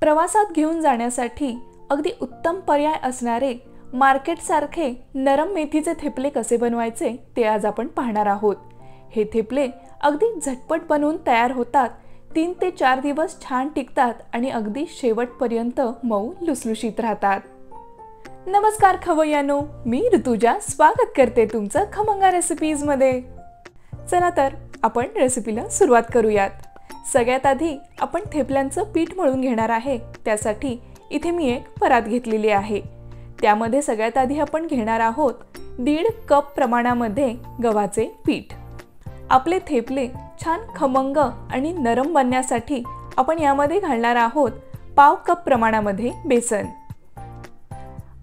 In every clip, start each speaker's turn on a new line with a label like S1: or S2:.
S1: प्रवासात घेऊन जाण्यासाठी अगदी उत्तम पर्याय असणारे मार्केट सारखे नरम मेथीचे थेपले कसे बनवायचे ते आज आपण पाहणार आहोत। हे थेपले अगदी झटपट बनवून तयार होतात, 3 ते 4 दिवस छान टिकतात आणि अगदी शेवटपर्यंत मऊ लुसलुशीत राहतात। नमस्कार खवय्यांनो, मी ऋतुजा स्वागत करते तुमचं खमंगा रेसिपीज मध्ये। चला तर आपण रेसिपीला सुरुवात करूयात। सगळ्यात आधी आपण थेपल्यांचं पीठ मळून घेणार आहे। त्यासाठी इथे मी एक परात घेतलेली आहे। त्यामध्ये सगळ्यात आधी आपण घेणार आहोत 1.5 कप प्रमाणामध्ये गव्हाचे पीठ। आपले थेपले छान खमंग आणि नरम बनण्यासाठी आपण यामध्ये घालणार आहोत पाव कप प्रमाणामध्ये बेसन।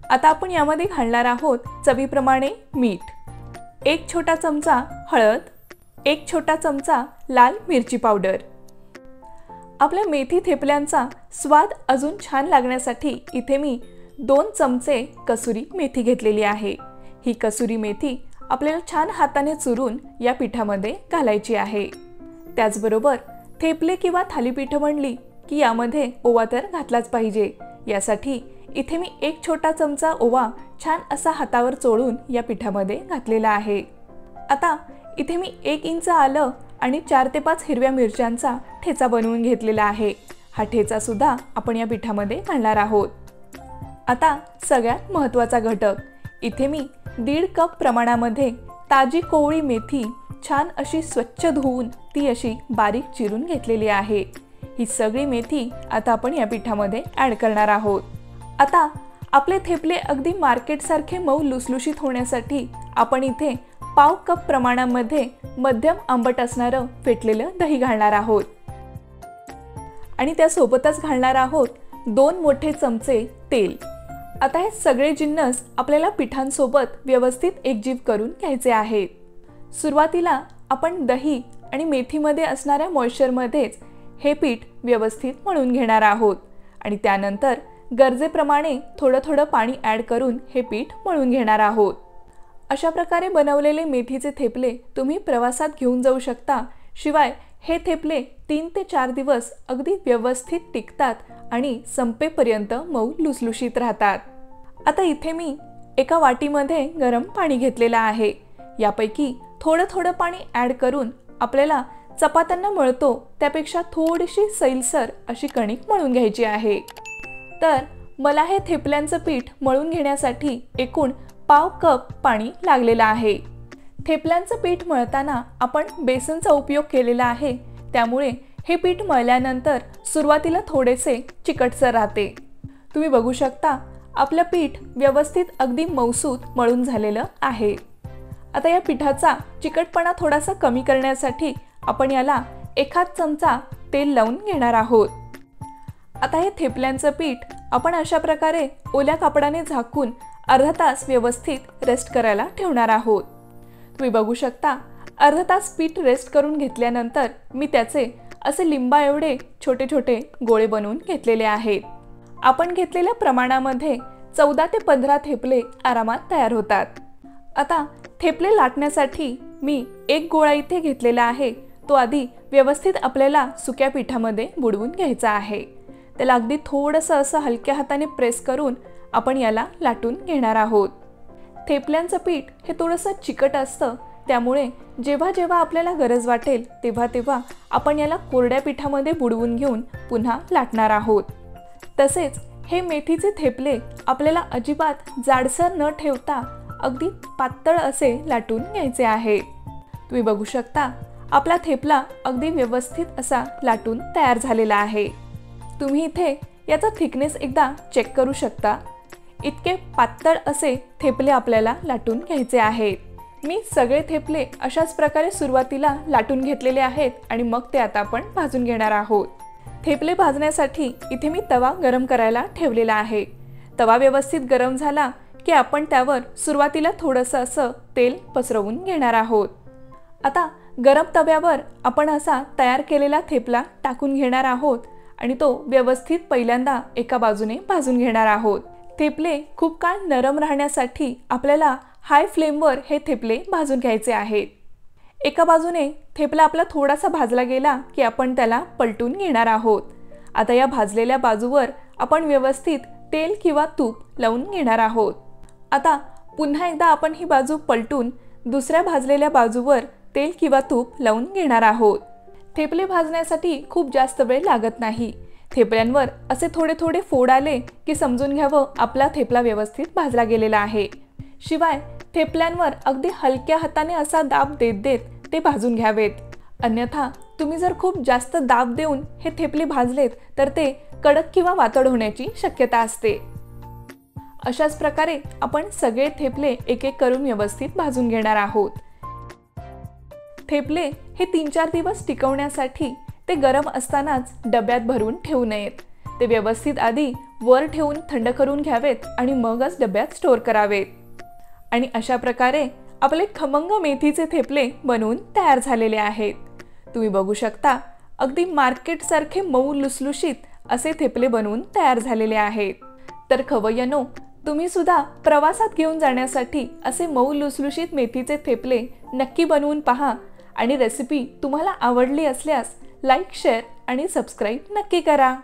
S1: आता आपण यामध्ये घालणार आहोत चवीप्रमाणे मीठ, 1 छोटा चमचा हळद, 1 छोटा चमचा लाल मिरची पावडर। आपल्या मेथी थेपल्यांचा स्वाद अजून छान लागण्यासाठी इथे मी 2 चमचे कसुरी मेथी घेतलेली आहे। ही कसुरी मेथी आपल्याला छान हाताने चुरून या पिठामध्ये घालायची आहे। त्याचबरोबर थेपले किंवा थालीपीठ म्हणली की यामध्ये ओवा तर घातलाच पाहिजे। यासाठी इथे मी 1 छोटा चमचा ओवा छान असा हातावर चोळून या पिठामध्ये घातलेला आहे। आता इथे मी 1 इंच आलं आणि 4 ते 5 हिरव्या मिरच्यांचा ठेचा बनवून घेतलेला आहे। हा ठेचा सुद्धा आपण या पिठामध्ये घालणार आहोत। आता सगळ्यात महत्त्वाचा घटक, इथे मी 1.5 कप प्रमाणामध्ये ताजी कोवळी मेथी छान अशी स्वच्छ धुवून ती अशी बारीक चिरून घेतलेली आहे। ही सगळी मेथी आता आपण या पिठामध्ये ॲड करणार आहोत। आता आपले थेपले अगदी मार्केट सारखे मऊ लुसलुशीत होण्यासाठी आपण इथे पाव कप प्रमाणामध्ये मध्यम आंबट असणारं फेटलेलं दही घालणार आहोत आणि त्यासोबतच घालणार आहोत 2 मोठे चमचे तेल। आता हे सगळे जिन्नस आपल्याला पिठांसोबत व्यवस्थित एकजीव करून घ्यायचे आहेत। सुरुवातीला आपण दही आणि मेथीमध्ये असणाऱ्या मॉइश्चरमध्येच हे पीठ व्यवस्थित मळून घेणार आहोत आणि त्यानंतर गरजेप्रमाणे थोडं थोडं पाणी ॲड करून हे पीठ मळून घेणार आहोत। अशा प्रकारे बनवलेले मेथीचे थेपले तुम्ही प्रवासात घेऊन जाऊ शकता। शिवाय हे थेपले 3 ते 4 दिवस अगदी व्यवस्थित टिकतात आणि संपेपर्यंत मऊ लुसलुशीत राहतात। आता इथे मी एका वाटीमध्ये गरम पाणी घेतलेलं आहे। यापैकी थोडं थोडं पाणी ॲड करून आपल्याला चपात्यांना मळतो त्यापेक्षा थोडीशी सैलसर अशी कणिक मळून घ्यायची आहे। तर मला हे थेपल्यांचं पीठ मळून घेण्यासाठी एकूण पाव कप पाणी लागलेलं आहे। थेपल्यांचं पीठ मळताना आपण बेसनचा उपयोग केलेला आहे, त्यामुळे हे पीठ मळल्यानंतर सुरुवातीला थोडेसे चिकटसर राहते। तुम्ही बघू शकता आपलं पीठ व्यवस्थित अगदी मऊसूत मळून झालेलं आहे। आता या पिठाचा चिकटपणा थोडासा कमी करण्यासाठी आपण याला 1 चमचा तेल लावून घेणार आहोत। आता हे थेपल्यांचं पीठ आपण अशा प्रकारे ओल्या कापडाने झाकून अर्धा तास व्यवस्थित रेस्ट करायला ठेवणार आहोत। तुम्ही बघू शकता अर्धा तास पीठ रेस्ट करून घेतल्यानंतर मी त्याचे असे लिंबा एवढे छोटे छोटे गोळे बनवून घेतलेले आहेत। आपण घेतलेल्या प्रमाणामध्ये 14 ते 15 थेपले आरामात तयार होतात। आता थेपले लाटण्यासाठी मी एक गोळा इथे घेतलेला आहे। तो आधी व्यवस्थित आपल्याला सुक्या पिठामध्ये बुडवून घ्यायचा आहे। त्याला अगदी थोडंसं असं हलक्या हाताने प्रेस करून आपण याला लाटून घेणार आहोत। थेपल्यांचं पीठ हे थोडंसं चिकट असतं, त्यामुळे जेव्हा जेव्हा आपल्याला गरज वाटेल तेव्हा तेव्हा आपण याला कोरड्या पिठामध्ये बुडवून घेऊन पुन्हा लाटणार आहोत। तसेच हे मेथीचे थेपले आपल्याला अजिबात जाडसर न ठेवता अगदी पातळ असे लाटून घ्यायचे आहे। तुम्ही बघू शकता आपला थेपला अगदी व्यवस्थित असा लाटून तयार झालेला आहे। तुम्ही इथे याचा थिकनेस एकदा चेक करू शकता। इतके पातळ असे थेपले आपल्याला लाटून घ्यायचे आहेत। मी सगळे थेपले अशाच प्रकारे सुरुवातीला लाटून घेतलेले आहेत आणि मग ते आता आपण भाजून घेणार आहोत। थेपले भाजण्यासाठी इथे मी तवा गरम करायला ठेवलेला आहे। तवा व्यवस्थित गरम झाला की आपण त्यावर सुरुवातीला थोडंसं असं तेल पसरवून घेणार आहोत। आता गरम तव्यावर आपण असा तयार केलेला थेपला टाकून घेणार आहोत आणि तो व्यवस्थित पहिल्यांदा एका बाजूने भाजून घेणार आहोत। थेपले खूप काळ नरम राहण्यासाठी आपल्याला हाय फ्लेमवर हे थेपले भाजून घ्यायचे आहेत। एका बाजूने थेपला आपला थोडासा भाजला गेला की आपण त्याला पलटून घेणार आहोत। आता या भाजलेल्या बाजूवर आपण व्यवस्थित तेल किंवा तूप लावून घेणार आहोत। आता पुन्हा एकदा आपण ही बाजू पलटून दुसऱ्या भाजलेल्या बाजूवर तेल किंवा तूप लावून घेणार आहोत। थेपले भाजण्यासाठी खूप जास्त वेळ लागत नाही। थेपल्यांवर असे थोडे थोडे फोड आले की समजून घ्यावं आपला थेपला व्यवस्थित भाजला गेलेला आहे। शिवाय थेपल्यांवर अगदी हलक्या हाताने असा दाब देत देत ते भाजून घ्यावेत, अन्यथा तुम्ही जर खूप जास्त दाब देऊन हे थेपले भाजलेत तर ते कडक किंवा वातड होण्याची शक्यता असते। अशाच प्रकारे आपण सगळे थेपले एक एक करून व्यवस्थित भाजून घेणार आहोत। थेपले हे 3-4 दिवस टिकवण्यासाठी ते गरम असतानाच डब्यात भरून ठेवू नयेत। ते व्यवस्थित आधी वर ठेवून थंड करून घ्यावेत आणि मगच डब्यात स्टोर करावेत। आणि अशा प्रकारे आपले खमंग मेथीचे थेपले बनवून तयार झालेले आहेत। तुम्ही बघू शकता अगदी मार्केट सारखे मऊ लुसलुशीत असे थेपले बनवून तयार झालेले आहेत। तर खवय्यांनो, तुम्ही सुद्धा प्रवासात घेऊन जाण्यासाठी असे मऊ लुसलुशीत मेथीचे थेपले नक्की बनवून पहा आणि रेसिपी तुम्हाला आवडली असल्यास लाईक, शेअर आणि सबस्क्राईब नक्की करा।